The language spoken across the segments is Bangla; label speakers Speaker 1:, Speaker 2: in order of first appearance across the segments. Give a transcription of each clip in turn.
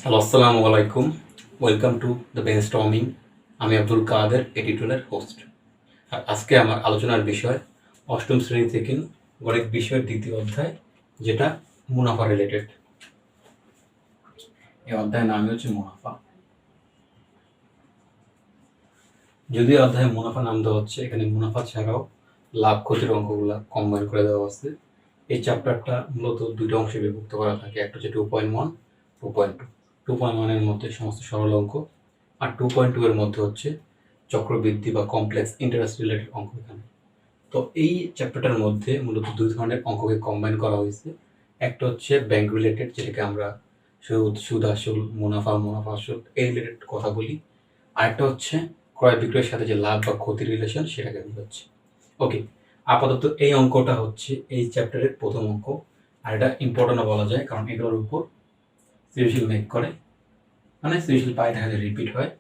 Speaker 1: হ্যালো, আসসালামু আলাইকুম। Welcome to the brainstorming. আমি আব্দুল কাদের, এডিটরের হোস্ট। আর আজকে আমার আলোচনার বিষয় অষ্টম শ্রেণী থেকে গণিত বিষয়ের দ্বিতীয় অধ্যায়, যেটা মুনাফা রিলেটেড। এই অধ্যায়ের নাম হচ্ছে মুনাফা। যদিও অধ্যায়ে মুনাফা নাম দেওয়া হচ্ছে, এখানে মুনাফা ছাড়াও লাভ ক্ষতির অঙ্কগুলো কম্বাইন করে দেওয়া আছে। এই চ্যাপ্টারটা মূলত দুটো অংশে বিভক্ত করা থাকে। একটা হচ্ছে 2.1, 2.2। 2.1 এর মধ্যে সমস্ত সরল অঙ্ক, আর 2.2 এর মধ্যে হচ্ছে চক্রবৃদ্ধি বা কমপ্লেক্স ইন্টারেস্ট রিলেটেড অঙ্ক এখানে। তো এই চ্যাপ্টারটার মধ্যে মূলত দুই ধরনের অঙ্ককে কম্বাইন করা হয়েছে। একটা হচ্ছে ব্যাংক রিলেটেড, যেটাকে আমরা সুদ আসল, মুনাফা আসল এই রিলেটেড কথা বলি। আরেকটা হচ্ছে ক্রয় বিক্রয়ের সাথে যে লাভ বা ক্ষতির রিলেশন, সেটাকে বোঝাচ্ছে। ওকে, আপাতত এই অঙ্কটা হচ্ছে এই চ্যাপ্টারের প্রথম অঙ্ক। আর এটা ইম্পর্টেন্টও বলা যায়, কারণ এগুলোর উপর সৃজনশীল মেক করে, মানে সৃজনশীল পায় দেখা যায় রিপিট হয়।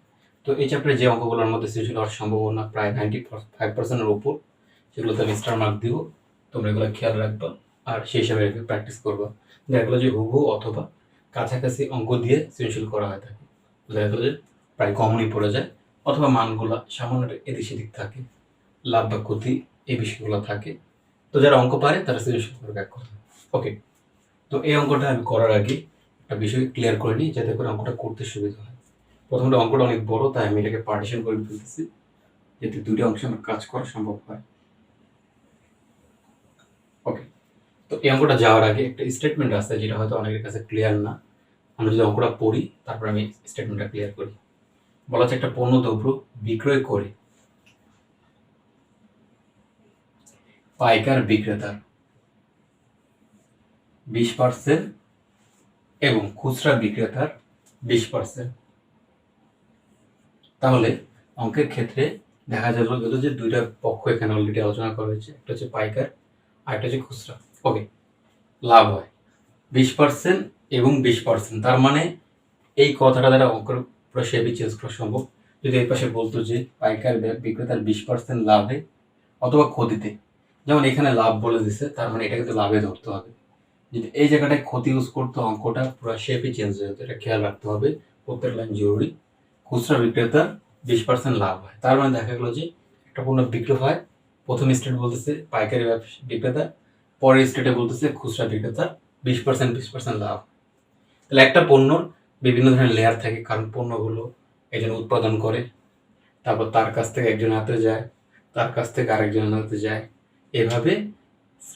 Speaker 1: তো এই চ্যাপ্টারে যে অঙ্কগুলোর মধ্যে সৃজনশীল হওয়ার সম্ভাবনা প্রায় 95%-এর উপর, সেগুলোতে আমি স্টার মার্ক দিব। তোমরা এগুলো খেয়াল রাখবা আর সেই হিসাবে প্র্যাকটিস করবা। দেখা গেলো যে হুবহু অথবা কাছাকাছি অঙ্ক দিয়ে সৃজনশীল করা হয়ে থাকে, দেখা গেলো যে প্রায় কমনই পড়ে যায়, অথবা মানগুলো সামান্য এদিক সেদিক থাকে, লাভ বা ক্ষতি এই বিষয়গুলো থাকে। তো যারা অঙ্ক পারে তারা সৃজনশীল করে ব্যাক করে। ওকে, তো এই অঙ্কটা আমি করার আগে একটা বিষয় ক্লিয়ার করে নিই, যাতে করে অঙ্কটা করতে সুবিধা হয়। প্রথমত অঙ্কটা অনেক বড়, তাই আমি এটাকে পার্টিশন করে ফেলতেছি, যাতে দুটো অংশে আমার কাজ করা সম্ভব হয়। ওকে, তো এই অঙ্কটা যাওয়ার আগে একটা স্টেটমেন্ট আছে, যেটা হয়তো অনেকের কাছে ক্লিয়ার না। আমরা যদি অঙ্কটা পড়ি, তারপর আমি স্টেটমেন্টটা ক্লিয়ার করি। বলা হচ্ছে একটা পণ্য দ্রব্য বিক্রয় করে পাইকার বিক্রেতার 20% এবং খুচরা বিক্রেতার 20%। তাহলে অঙ্কের ক্ষেত্রে দেখা গেল যে দুইটা পক্ষ এখানে অলরেডি আলোচনা করা হয়েছে, একটা হচ্ছে পাইকার আর একটা হচ্ছে খুচরা। ওকে, লাভ হয় 20% এবং 20%। তার মানে এই কথাটা দ্বারা অঙ্কের পুরো শেপই চেঞ্জ করা সম্ভব। যদি এই পাশে বলতো যে পাইকার বিক্রেতার 20% লাভে অথবা ক্ষতিতে, যেমন এখানে লাভ বলে দিছে, তার মানে এটা কিন্তু লাভে ধরতে হবে। যদি এই জায়গাটায় ক্ষতি ইউজ করতো, অঙ্কটা পুরো শেপই চেঞ্জ হয়ে যেত। এটা খেয়াল রাখতে হবে, প্রত্যেক লাইন জরুরি। খুচরা বিক্রেতার 20% লাভ হয়, তার মানে দেখা গেলো যে একটা পণ্য বিক্রি হয়, প্রথম স্টেট বলতেছে পাইকারি বিক্রেতা, পরের স্টেটে বলতেছে খুচরা বিক্রেতার 20% লাভ। তাহলে একটা পণ্যর বিভিন্ন ধরনের লেয়ার থাকে, কারণ পণ্যগুলো একজন উৎপাদন করে, তারপর তার কাছ থেকে একজন হাতে যায়, তার কাছ থেকে আরেকজনের হাতে যায়, এভাবে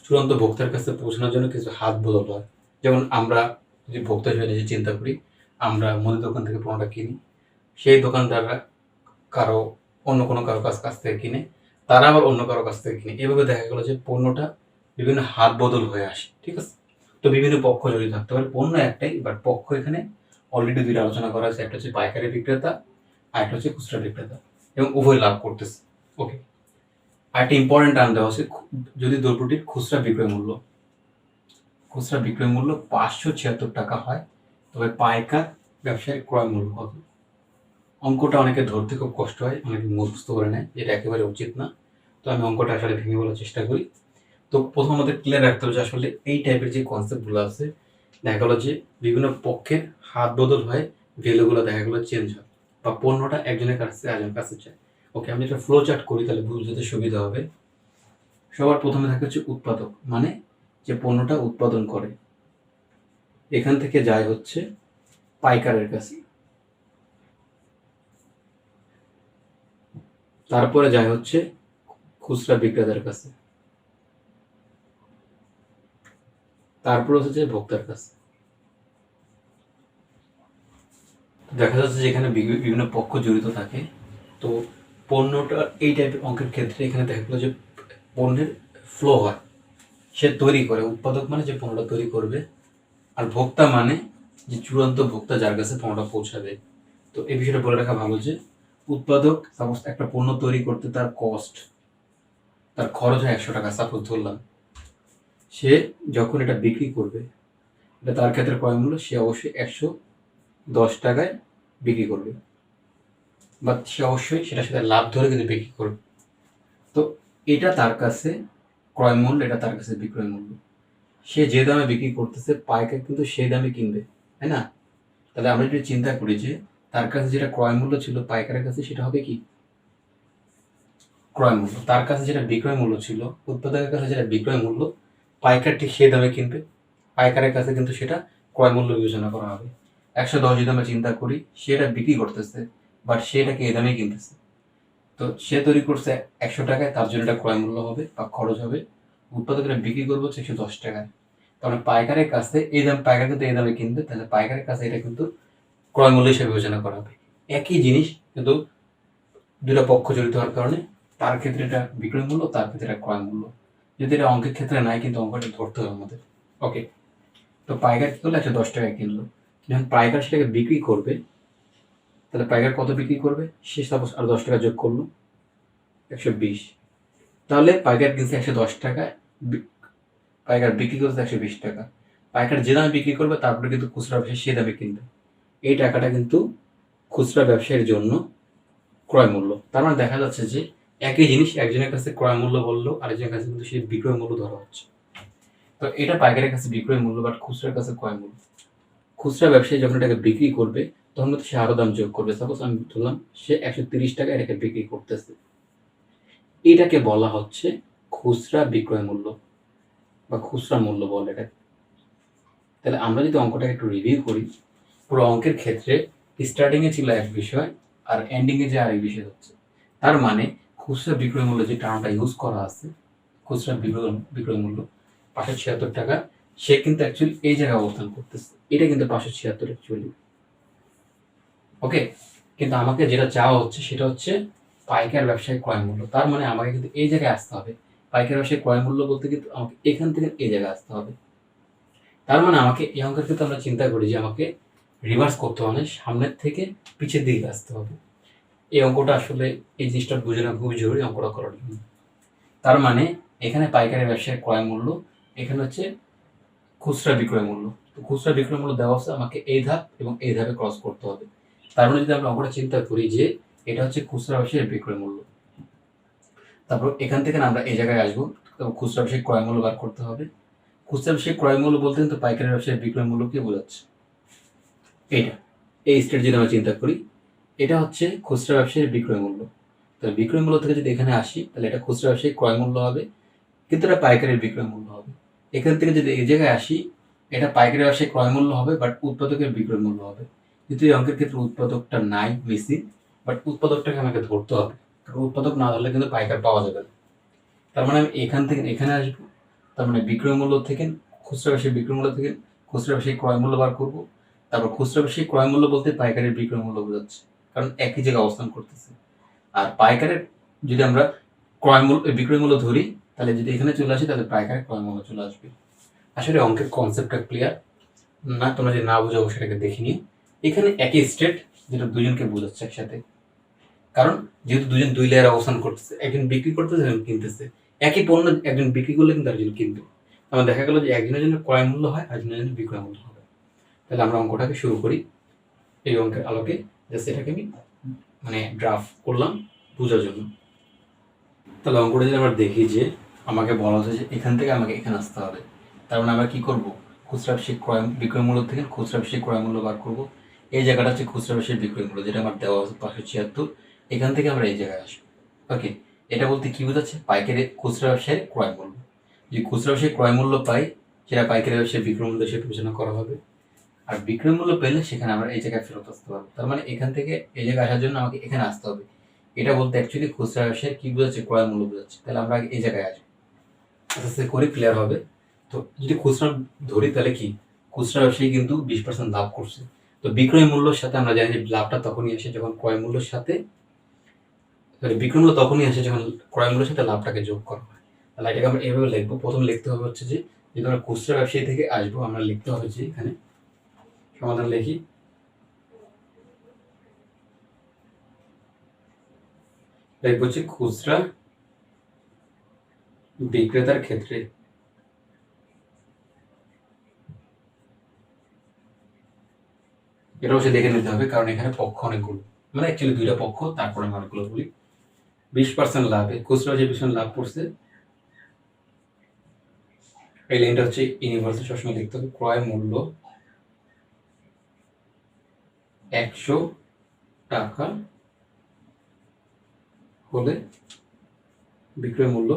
Speaker 1: চূড়ান্ত ভোক্তার কাছে পৌঁছানোর জন্য কিছু হাত বদল হয়। যেমন আমরা যদি ভোক্তা হিসেবে নিজে চিন্তা করি, আমরা মুদি দোকান থেকে পণ্যটা কিনি, সেই দোকানদাররা অন্য কোনো কারো কাছ থেকে কিনে, তারা আবার অন্য কারো কাছ থেকে কিনে। এভাবে দেখা গেলো যে পণ্যটা বিভিন্ন হাত বদল হয়ে আসে। ঠিক আছে, তো বিভিন্ন পক্ষ জড়িত থাকতে পারে, পণ্য একটাই, বাট পক্ষ এখানে অলরেডি দুইটা আলোচনা করা হয়েছে। একটা হচ্ছে পাইকারি বিক্রেতা আর একটা হচ্ছে খুচরা বিক্রেতা, এবং উভয় লাভ করতেছে। ওকে, আর একটা ইম্পর্টেন্ট টার্ম দেওয়া হচ্ছে, যদি দ্রব্যটির খুচরা বিক্রয় মূল্য 576 টাকা হয়, তবে পাইকার ব্যবসায়িক ক্রয় মূল্য হবে। অঙ্কটা অনেকে ধরতে খুব কষ্ট হয়, অনেকে মুখস্থ করে নেয়, যেটা একেবারে উচিত না। তো আমি অঙ্কটা আসলে ভেঙে বলার চেষ্টা করি। তো প্রথমত ক্লিয়ার রাখতে হবে যে আসলে এই টাইপের যে কনসেপ্টগুলো আছে, দেখা গেলো যে বিভিন্ন পক্ষের হাত বদল হয়, ভ্যালুগুলো দেখা গেলো চেঞ্জ হয়, বা পণ্যটা একজনের কাছে আরেকজনের কাছে যায়। ওকে, আমি একটা ফ্লো চার্ট করি, তাহলে বুঝতে সুবিধা হবে। সবার প্রথমে থাকে হচ্ছে উৎপাদক, মানে যে পণ্যটা উৎপাদন করে, এখান থেকে যায় হচ্ছে পাইকারের কাছে, তারপরে যায় হচ্ছে খুচরা বিক্রেতার কাছে, তারপরে হচ্ছে ভোক্তার কাছে। দেখা যাচ্ছে যে এখানে বিভিন্ন পক্ষ জড়িত থাকে। তো পণ্যটা এই টাইপের অঙ্কের ক্ষেত্রে এখানে দেখা গেলো যে পণ্যের ফ্লো হয়, সে তৈরি করে, উৎপাদক মানে যে পণ্যটা তৈরি করবে, আর ভোক্তা মানে যে চূড়ান্ত ভোক্তা, যার কাছে পণ্যটা পৌঁছাবে। তো এই বিষয়টা বলে রাখা ভালো যে উৎপাদক সাপোজ একটা পণ্য তৈরি করতে তার খরচ হয় 100 টাকা, সাপোজ ধরলাম। সে যখন এটা বিক্রি করবে, এটা তার ক্ষেত্রে ক্রয় মূল্য, সে অবশ্যই 110 টাকায় বিক্রি করবে, বা সে অবশ্যই সেটার সাথে লাভ ধরে কিন্তু বিক্রি করবে। তো এটা তার কাছে ক্রয় মূল্য, এটা তার কাছে বিক্রয় মূল্য। সে যে দামে বিক্রি করতেছে, পাইকার কিন্তু সেই দামে কিনবে, তাই না? তাহলে আমরা যদি চিন্তা করি যে তার কাছে যেটা ক্রয় মূল্য ছিল পাইকারের কাছে সেটা হবে কি ক্রয় মূল্য, তার কাছে যেটা বিক্রয় মূল্য ছিল, উৎপাদকের কাছে যেটা বিক্রয় মূল্য, পাইকার ঠিক সেই দামে কিনবে, পাইকারের কাছে কিন্তু সেটা ক্রয় মূল্য বিবেচনা করা হবে। 110 যদি আমরা চিন্তা করি, সেটা বিক্রি করতেছে, বাট সেটাকে এই দামে কিনতেছে, তো সে তৈরি করছে 100 টাকায়, তার জন্য এটা ক্রয় মূল্য হবে বা খরচ হবে। উৎপাদকেরা বিক্রি করবো 110 টাকায়, কারণ পাইকারের কাছে এই দাম, পাইকার কিন্তু এই দামে কিনবে, তাহলে পাইকারের কাছে এটা কিন্তু ক্রয় মূল্য হিসেবে বিবেচনা করা হবে। একই জিনিস কিন্তু দুটা পক্ষ জড়িত হওয়ার কারণে তার ক্ষেত্রে এটা বিক্রয় মূল্য, তার ক্ষেত্রে এটা ক্রয় মূল্য। যদি এটা অঙ্কের ক্ষেত্রে নাই, কিন্তু অঙ্কটা ধরতে হবে আমাদের। ওকে, তো পাইকার কি করলো 110 টাকায় কিনলো, যখন পাইকার সেটাকে বিক্রি করবে, তাহলে পাইকার কত বিক্রি করবে, সে সাপোজ আর 10 টাকা যোগ করলো 120, তাহলে পাইকার কিনছে 110 টাকায়, পাইকার বিক্রি করছে 120 টাকা। পাইকার যে দামে বিক্রি করবে তারপরে কিন্তু খুচরা ব্যবসায়ী সে দামে কিনবে, এই টাকাটা কিন্তু খুচরা ব্যবসায়ীর জন্য ক্রয় মূল্য। তার মানে দেখা যাচ্ছে যে একই জিনিস একজনের কাছে ক্রয় মূল্য বললো, আরেকজনের কাছে কিন্তু সেই বিক্রয় মূল্য ধরা হচ্ছে। তো এটা পাইকারের কাছে বিক্রয় মূল্য, বাট খুচরার কাছে ক্রয় মূল্য। খুচরা ব্যবসায়ী যখন এটাকে বিক্রি করবে তখন কিন্তু সে আরো দাম যোগ করবে। সাপোজ আমি ধরলাম সে 130 টাকা এটাকে বিক্রি করতেছে, এটাকে বলা হচ্ছে খুচরা বিক্রয় মূল্য বা খুচরা মূল্য বলে এটা। তাহলে আমরা যদি অঙ্কটাকে একটু রিভিউ করি, পুরো অঙ্কের ক্ষেত্রে স্টার্টিং এ ছিল এক বিষয় আর এন্ডিং এ যে আরেক বিষয় হচ্ছে। তার মানে খুচরা বিক্রয় মূল্য যে টার্মটা ইউজ করা আছে, খুচরা বিক্রয় মূল্য 576 টাকা, সে কিন্তু অ্যাকচুয়ালি এই জায়গায় অবস্থান করতেছে, এটা কিন্তু 576 অ্যাকচুয়ালি। ওকে, কিন্তু আমাকে যেটা চাওয়া হচ্ছে সেটা হচ্ছে পাইকার ব্যবসায়িক ক্রয় মূল্য। তার মানে আমাকে কিন্তু এই জায়গায় আসতে হবে। পাইকার ব্যবসায়িক ক্রয় মূল্য বলতে কিন্তু আমাকে এখান থেকে এই জায়গায় আসতে হবে। তার মানে আমাকে এই অঙ্কের ক্ষেত্রে আমরা চিন্তা করি যে আমাকে রিভার্স করতে হবে, সামনের থেকে পিছের দিকে আসতে হবে। এই অঙ্কটা আসলে এই জিনিসটা বুঝে নেওয়া খুবই জরুরি অঙ্কটা করার জন্য। তার মানে এখানে পাইকারি ব্যবসায়িক ক্রয় মূল্য, এখানে হচ্ছে খুচরা বিক্রয় মূল্য। তো খুচরা বিক্রয় মূল্য দেওয়া আছে, আমাকে এই ধাপ এবং এই ধাপে ক্রস করতে হবে। তার মানে যদি আমরা অঙ্কটা চিন্তা করি যে এটা হচ্ছে খুচরা ব্যবসায়িক বিক্রয় মূল্য, তারপর এখান থেকে আমরা এই জায়গায় আসবো, খুচরা ব্যবসায়িক ক্রয় মূল্য বার করতে হবে। খুচরা ব্যবসায়িক ক্রয় মূল্য বলতে কিন্তু পাইকারি ব্যবসায়িক বিক্রয় মূল্যকে বোঝাচ্ছে। এইটা এই স্টেট যদি আমরা চিন্তা করি, এটা হচ্ছে খুচরা ব্যবসায়ীর বিক্রয় মূল্য। তাহলে বিক্রয় মূল্য থেকে যদি এখানে আসি, তাহলে এটা খুচরা ব্যবসায়িক ক্রয় মূল্য হবে, কিন্তু এটা পাইকারির বিক্রয় মূল্য হবে। এখান থেকে যদি এই জায়গায় আসি, এটা পাইকারি ব্যবসায়িক ক্রয় মূল্য হবে, বাট উৎপাদকের বিক্রয় মূল্য হবে। কিন্তু এই অঙ্কের ক্ষেত্রে উৎপাদকটা নাই, মিসিং, বাট উৎপাদকটাকে আমাকে ধরতে হবে, কারণ উৎপাদক না ধরলে কিন্তু পাইকার পাওয়া যাবে না। তার মানে আমি এখান থেকে এখানে আসবো, তার মানে বিক্রয় মূল্য থেকে খুচরা ব্যবসায়িক বিক্রয় মূল্য থেকে খুচরা ব্যবসায়িক ক্রয় মূল্য বার করবো। তারপর খুচরা ব্যবসায়িক ক্রয় মূল্য বলতে পাইকারের বিক্রয় মূল্য বোঝাচ্ছে, কারণ একই জায়গায় অবস্থান করতেছে। আর পাইকারের যদি আমরা ক্রয় মূল্য বিক্রয় মূল্য ধরি, তাহলে যদি এখানে চলে আসি তাহলে পাইকারের ক্রয় মূল্য চলে আসবে। আসলে অঙ্কের কনসেপ্টটা ক্লিয়ার না? তোমরা যদি না বুঝো সেটাকে দেখে নিও। এখানে একই স্টেট যেটা দুজনকে বোঝাচ্ছে একসাথে, কারণ যেহেতু দুজন দুই লেয়ার অবস্থান করতেছে, একজন বিক্রি করতেছে একজন কিনতেছে। একই পণ্য একজন বিক্রি করলে কিন্তু আরেকজন কিনবে। আমার দেখা গেল যে একজনের জন্য ক্রয় মূল্য হয়, আরেকজনের জন্য বিক্রয় মূল্য হবে। তাহলে আমরা অঙ্কটাকে শুরু করি এই অঙ্কের আলোকে, জাস্ট এটাকে আমি মানে ড্রাফট করলাম বোঝার জন্য। তাহলে অঙ্কটা যদি আমরা দেখি যে আমাকে বলা হচ্ছে যে এখান থেকে আমাকে এখানে আসতে হবে, তার মানে আমরা কি করব, খুচরা ব্যবসায়িক ক্রয় বিক্রয় মূল্য থেকে খুচরা ব্যবসায়িক ক্রয় মূল্য বার করব। এই জায়গাটা হচ্ছে খুচরা ব্যবসায়িক বিক্রয় মূল্য, যেটা আমার দেওয়া আছে 576। এখান থেকে আমরা এই জায়গায় আসবো। ওকে, এটা বলতে কি বোঝাচ্ছে, পাইকারি খুচরা ব্যবসায়িক ক্রয় মূল্য। যদি খুচরা ব্যবসায়িক ক্রয় মূল্য পাই, সেটা পাইকারি ব্যবসায়িক বিক্রয় মূল্য হিসেবে বিবেচনা করা হবে। আর বিক্রয় মূল্য পেলে সেখানে আমরা এই জায়গায় ফেরত আসতে পারবো। তার মানে এখান থেকে এই জায়গায় আসার জন্য আমাকে এখানে আসতে হবে। এটা বলতে অ্যাকচুয়ালি খুচরা ব্যবসায় কি বোঝাচ্ছে, ক্রয় মূল্য বোঝাচ্ছে। তাহলে আমরা এই জায়গায় আসবো, আস্তে আস্তে করে ক্লিয়ার হবে। তো যদি খুচরা ধরি তাহলে কি, খুচরা ব্যবসায়ী কিন্তু 20% লাভ করছে। তো বিক্রয় মূল্যের সাথে আমরা জানি যে লাভটা তখনই আসে যখন ক্রয় মূল্যের সাথে, বিক্রয় মূল্য তখনই আসে যখন ক্রয় মূল্যের সাথে লাভটাকে যোগ করা হয়। তাহলে এটাকে আমরা এভাবে লিখবো। প্রথম লিখতে হবে হচ্ছে যে যদি আমরা খুচরা ব্যবসায়ী থেকে আসবো, আমরা লিখতে হবে যে এখানে সমাধান লিখি, লিখব হচ্ছে খুচরা বিক্রেতার ক্ষেত্রে এটা হচ্ছে দেখে নিতে হবে, কারণ এখানে পক্ষ অনেকগুলো, মানে অ্যাকচুয়ালি দুইটা পক্ষ, তারপরে আমি অনেকগুলো বলি। 20% লাভে খুচরা যে 20% লাভ করছে, এই লাইনটা হচ্ছে ইউনিভার্সাল, সবসময় লিখতে হবে ক্রয় মূল্য 100 টাকা হলে বিক্রয় মূল্য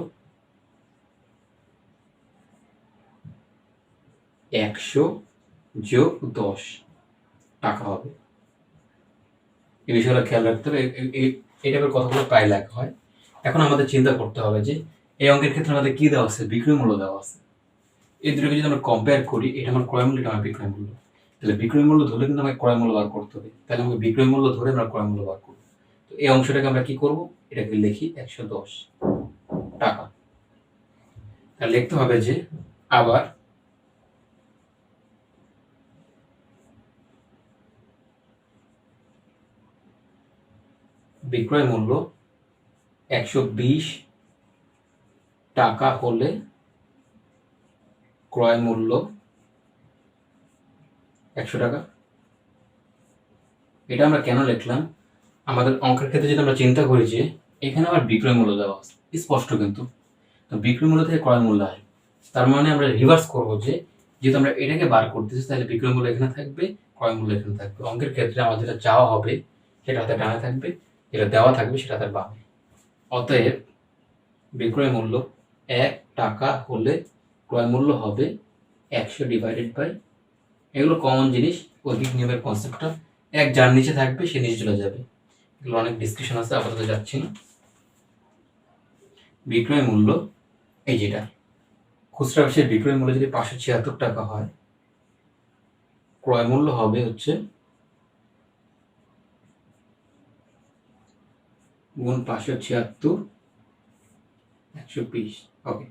Speaker 1: 100 যোগ 10 টাকা হবে। এই বিষয়গুলো খেয়াল রাখতে হবে। এই টাইপের কথাগুলো প্রায় লেখা হয়। এখন আমাদের চিন্তা করতে হবে যে এই অঙ্কের ক্ষেত্রে আমাদের কি দেওয়া আছে, বিক্রয় মূল্য দেওয়া আছে। এই দুটোকে যদি আমরা কম্পেয়ার করি, এটা আমার ক্রয় মূল্য, এটা আমার বিক্রয় মূল্য। তাহলে বিক্রয় মূল্য ধরে কিন্তু আমাকে ক্রয় মূল্য বার করতে হবে। তাহলে আমাকে বিক্রয় মূল্য ধরে আমরা ক্রয় মূল্য বার করবো। তো এই অংশটাকে আমরা কি করব, এটাকে লিখি 110 টাকা। তাহলে লিখতে হবে যে আবার বিক্রয় মূল্য 120 টাকা হলে ক্রয় মূল্য 100 টাকা। এটা আমরা কেন লিখলাম, আমাদের অঙ্কের ক্ষেত্রে যদি আমরা চিন্তা করি যে এখানে আমার বিক্রয় মূল্য দেওয়া আছে স্পষ্ট, কিন্তু তো বিক্রয় মূল্য থেকে ক্রয় মূল্য আসবে। তার মানে আমরা রিভার্স করবো যে যেহেতু আমরা এটাকে বার করতেছি, তাহলে বিক্রয় মূল্য এখানে থাকবে, ক্রয় মূল্য এখানে থাকবে। অঙ্কের ক্ষেত্রে আমাদের যেটা চাওয়া হবে সেটা হাতে ডানে থাকবে, যেটা দেওয়া থাকবে সেটা হাতের বামে। অতএব বিক্রয় মূল্য 1 টাকা হলে ক্রয় মূল্য হবে 100 ডিভাইডেড বাই, এগুলো কমন জিনিস, ঐকিক নিয়মের কনসেপ্টটা। এক যার নিচে থাকবে সে নিচে চলে যাবে, এগুলো অনেক ডিসকাশন আছে, আপাতত যাচ্ছি না। বিক্রয় মূল্য এই যেটা খুচরা ব্যবসায়ীর বিক্রয় মূল্য যদি 576 টাকা হয়, ক্রয় মূল্য হবে হচ্ছে গুণ 576 120। ওকে,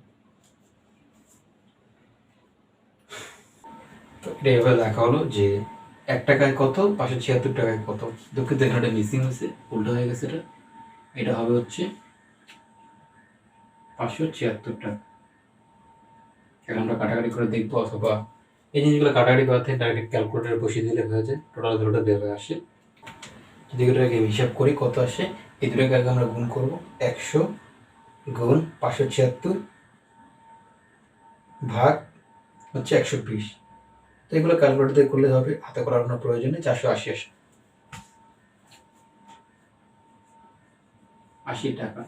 Speaker 1: তো এটা এভাবে দেখা হলো যে 1 টাকায় কত, 576 টাকায় কত। দুঃখিত, এখানে মিসিং হয়েছে, উল্টো হয়ে গেছে। এটা হবে হচ্ছে 576 টাকা। এখন আমরা কাটাকাটি করে দেখবো, অথবা এই জিনিসগুলো কাটাকাটি করার থেকে ডাইরেক্ট ক্যালকুলেটারে বসিয়ে দিলে হয়ে যায়, টোটাল ভ্যালুটা বের হয়ে আসে। যদি এটাকে হিসাব করি কত আসে, এই দুটোকে আগে আমরা গুণ করব। 100 গুণ 576 ভাগ হচ্ছে 120। তো এগুলো ক্যালকুলেটর দিয়ে করলে হবে, হাতে করার কোনো প্রয়োজন নেই। 480 আসে 80 টাকা।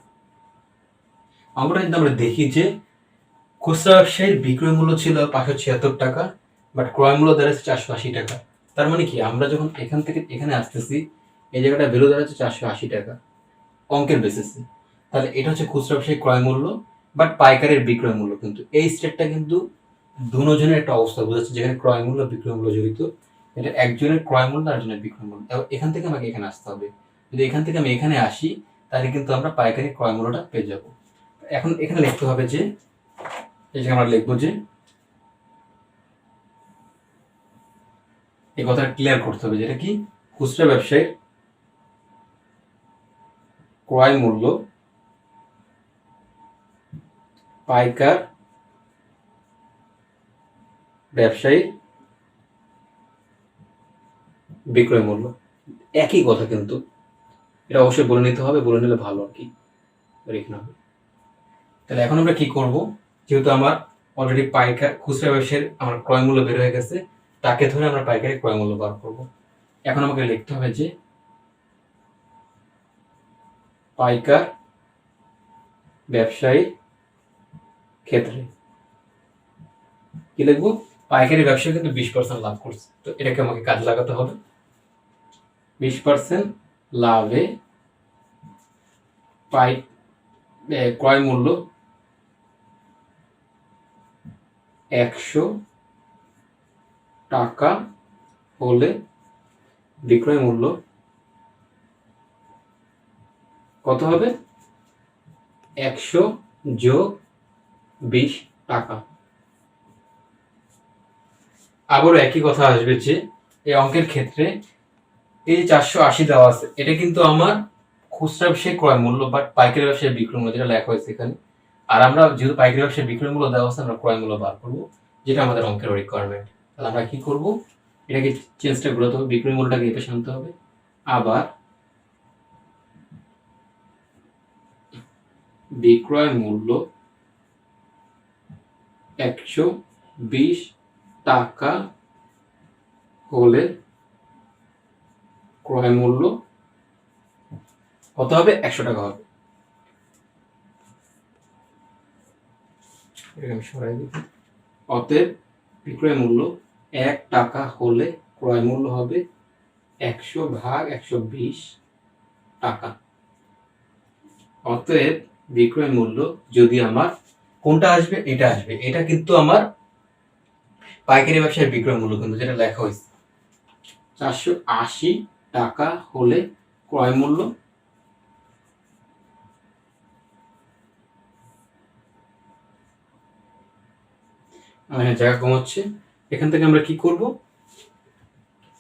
Speaker 1: আমরা কিন্তু আমরা দেখি যে খুচরা ব্যবসায়ীর বিক্রয় মূল্য ছিল 576 টাকা, বাট ক্রয় মূল্য দাঁড়াচ্ছে 480 টাকা। তার মানে কি, আমরা যখন এখান থেকে এখানে আসতেছি, এই জায়গাটা ভ্যালু দাঁড়াচ্ছে 480 টাকা অঙ্কের বেসিসে। তাহলে এটা হচ্ছে খুচরা ব্যবসায়ী ক্রয় মূল্য, বাট পাইকারের বিক্রয় মূল্য। কিন্তু এই স্টেটটা কিন্তু দুজনের একটা অবস্থা বোঝাচ্ছে, যেখানে ক্রয় মূল্য বিক্রয় মূল্য জড়িত। এটা একজনের ক্রয় মূল্য আর একজনের বিক্রয় মূল্য। এখান থেকে আমাকে এখানে আসতে হবে। যদি এখান থেকে আমি এখানে আসি, তাহলে কিন্তু আমরা পাইকারি ক্রয় মূল্যটা পেয়ে যাব। এখন এখানে লিখতে হবে যে, এই যে আমরা লিখবো যে এই কথাটা ক্লিয়ার করতে হবে, যেটা কি খুচরা ব্যবসায়ীর ক্রয় মূল্য পাইকার ব্যবসায়ীর বিক্রয় মূল্য, একই কথা। কিন্তু এটা অবশ্যই বলে নিতে হবে, বলে নিলে ভালো আর কি, রেখে নেবে। তাহলে এখন আমরা কি করব, যেহেতু আমার অলরেডি পাইকার খুচরা ব্যবসায়ীর আমার ক্রয় মূল্য বের হয়ে গেছে, তাকে ধরে আমরা পাইকারি ক্রয় মূল্য বার করব। এখন আমাকে লিখতে হবে যে পাইকার ব্যবসায়ীর ক্ষেত্রে কি লিখবো, পাইকারি ব্যবসায়ী কিন্তু 20% লাভ করছে, তো এটাকে আমাকে কাজে লাগাতে হবে। 20% লাভে ক্রয় মূল্য 100 টাকা হলে বিক্রয় মূল্য কত হবে, 100 যোগ 20 টাকা। আবারও একই কথা আসবে যে এই অঙ্কের ক্ষেত্রে এই 480 দেওয়া আছে, এটা কিন্তু আমার খুচরা ব্যবসায়ী ক্রয় মূল্য, বাট পাইকারি ব্যবসায়ী বিক্রয় মূল্য, যেটা লেখা হয়েছে এখানে। আর আমরা যেহেতু পাইকারি ব্যবসায়ী বিক্রয় মূল্য দেওয়া আছে, আমরা ক্রয় মূল্য বার করবো, যেটা আমাদের অঙ্কের রিকোয়ারমেন্ট। তাহলে আমরা কি করব, এটাকে চেঞ্জটা ঘোরাতে হবে, বিক্রয় মূল্যটাকে এ পাশে আনতে হবে। আবার বিক্রয় মূল্য 120 টাকা হলে ক্রয় মূল্য কত হবে? 100 টাকা হবে। এটাকে আমি সরাই দিই। অতএব বিক্রয় মূল্য 1 টাকা হলে ক্রয় মূল্য হবে 100 ভাগ 120 টাকা। অতএব বিক্রয় মূল্য যদি আমার কোনটা আসবে? এটা আসবে। এটা কিন্তু আমার পাইকারি ব্যবসায় বিক্রয় মূল্য, কিন্তু যেটা লেখা হয়েছে 480 টাকা হলে ক্রয় মূল্য জায়গা কম হচ্ছে। এখান থেকে আমরা কি করব?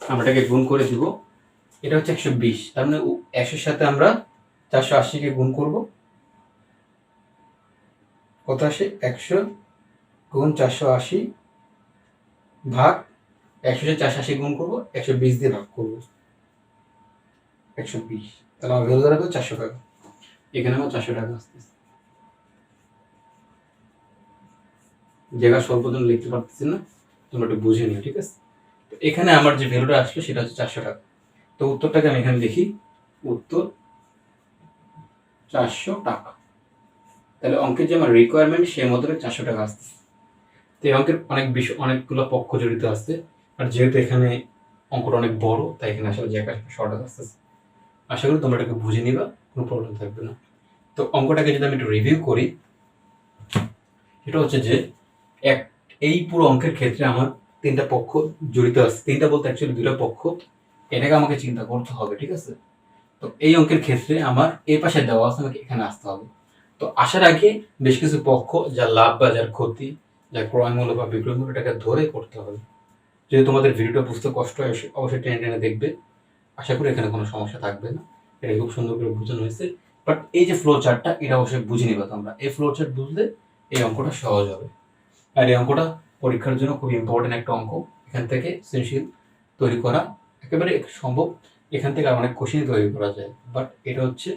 Speaker 1: আমরা এটাকে গুণ করে দিব। এটা হচ্ছে 120, তার মানে 100 সাথে আমরা 480 কে গুণ করব। কত আসে? 100 গুণ 480 ভাগ 100 সাথে 480 গুণ করব, 120 দিয়ে ভাগ করব। 120, তাহলে আমার ভ্যালু দাঁড়াবে 400 টাকা। এখানে আমার 400 টাকা আসতেছে। জায়গা স্বল্পজন লিখতে পারতেছি না, তোমরা একটু বুঝে নিও, ঠিক আছে? তো এখানে আমার যে ভ্যালুটা আসলো সেটা হচ্ছে 400 টাকা। তো উত্তরটাকে আমি এখানে লিখি, উত্তর 400 টাকা। তাহলে অঙ্কের যে আমার রিকোয়ারমেন্ট সেই মতো 400 টাকা আসতেছে। তো এই অঙ্কের অনেকগুলো পক্ষ জড়িত আছে, আর যেহেতু এখানে অঙ্কটা অনেক বড় তাই এখানে আসলে জায়গা শর্ট আসতেছে। আশা করি তোমরা এটাকে বুঝে নিবা, কোনো প্রবলেম থাকবে না। তো অঙ্কটাকে যদি আমি একটু রিভিউ করি, সেটা হচ্ছে যে এই পুরো অঙ্কের ক্ষেত্রে আমার 3টা পক্ষ জড়িত আছে। 3টা বলতে অ্যাকচুয়ালি 2টা পক্ষ, এটাকে আমাকে চিন্তা করতে হবে, ঠিক আছে? তো এই অঙ্কের ক্ষেত্রে আমার এই পাশে দেওয়া আছে, আমাকে এখানে আসতে হবে। তো আসার আগে বেশ কিছু পক্ষ, যার লাভ বা যার ক্ষতি, যার ক্রয় মূল্য বা বিক্রয় মূল্য, এটাকে ধরে করতে হবে। যদি তোমাদের ভিডিওটা বুঝতে কষ্ট হয় অবশ্যই টেনে টেনে দেখবে, আশা করি এখানে কোনো সমস্যা থাকবে না। এটা খুব সুন্দর করে বোঝানো হয়েছে। বাট এই যে ফ্লো চার্টটা, এটা অবশ্যই বুঝে নিবা তোমরা। এই ফ্লো চার্ট বুঝলে এই অঙ্কটা সহজ হবে। আর এই অঙ্কটা পরীক্ষার জন্য খুব ইম্পর্টেন্ট একটা অঙ্ক। এখান থেকে সৃজনশীল তৈরি করা একেবারে সম্ভব। এখান থেকে অনেক কোশ্চেন তৈরি করা যায়, বাট এটা হচ্ছে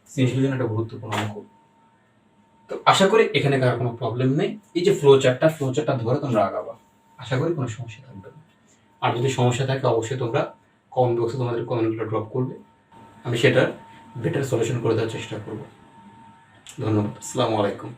Speaker 1: সৃজনশীলের জন্য একটা গুরুত্বপূর্ণ অঙ্ক। তো আশা করি এখানে কারো কোনো প্রবলেম নেই। এই যে ফ্লো চার্টটা ধরে তোমরা আগাবা, আশা করি কোনো সমস্যা থাকবে না। আর যদি সমস্যা থাকে অবশ্যই তোমরা কমেন্ট বক্সে তোমাদের কমেন্টগুলো ড্রপ করবে, আমি সেটার বেটার সলিউশন করে দেওয়ার চেষ্টা করব। ধন্যবাদ। আসসালামু আলাইকুম।